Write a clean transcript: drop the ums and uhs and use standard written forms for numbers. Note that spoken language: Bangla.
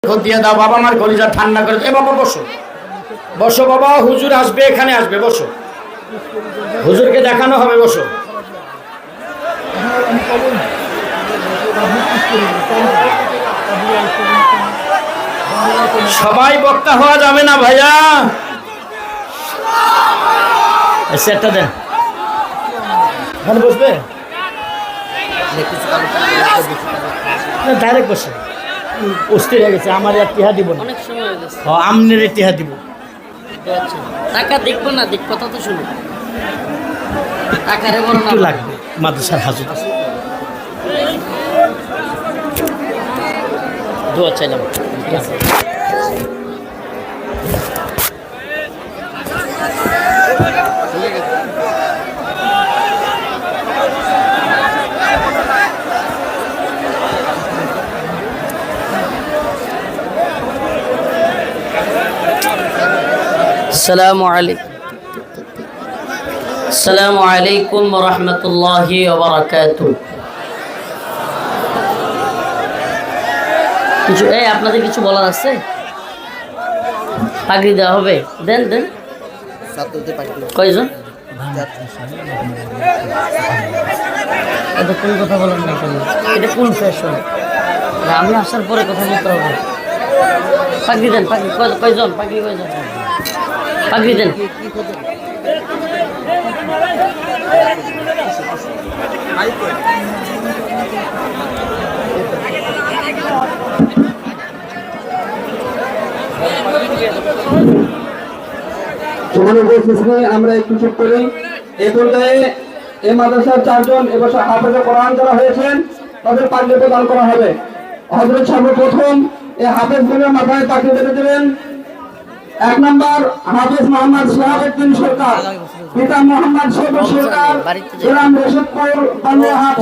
দিয়ে দাও বাবা, আমার কলিজা ঠান্ডা করে দাও। এ বাবা বসো, বসো বাবা, হুজুর আসবে, এখানে আসবে, বসো, হুজুরকে দেখানো হবে, বসো। সবাই বক্তা হওয়া যাবে না ভাইয়া, সেটটা দেন, এখানে বসবে, ডাইরেক্ট বসে। অস্থির হয়ে গেছে, আমার আর টিহা দিব না, অনেক সময় হয়ে গেছে। আমনের টিহা দিব। টাকা দেখবো না, দেখ কথা তো শুনো। টাকারে বড় একটু লাগবে মাদ্রাসার হাজুর, দোয়া চাইলাম। ঠিক আছে, আসসালামু আলাইকুম। আসসালামু আলাইকুম ওয়া রাহমাতুল্লাহি ওয়া বারাকাতুহু। কিছু আপনাদের কিছু বলার আছে? পাগড়ি দেওয়া হবে, দেন দেন। কয়জন? এটা কোন কথা বলেন না কেন? এটা কোন ফ্যাশন? আমি আসার পরে কথা বলতে হবে। পাগড়ি দেন, পাগড়ি কয়জন? পাগড়ি কয়জন? পাগড়ি দেন। আমরা একটু চুপ করি। এই পর্যায়ে এই মাদ্রাসার 4 জন এবছর হাফেজে কোরআন যারা হয়েছেন তাদের পাগড়ি প্রদান করা হবে। হযরত সর্বপ্রথম এই হাফেজগুলোর মাথায় পাগড়ি বেঁধে দেবেন। 1 নম্বর হাফেজ মোহাম্মদ শাহাবুদ্দিন সরকার, পিতা মোহাম্মদ সরকার, গ্রাম রশিদপুর, বানিয়াহাট।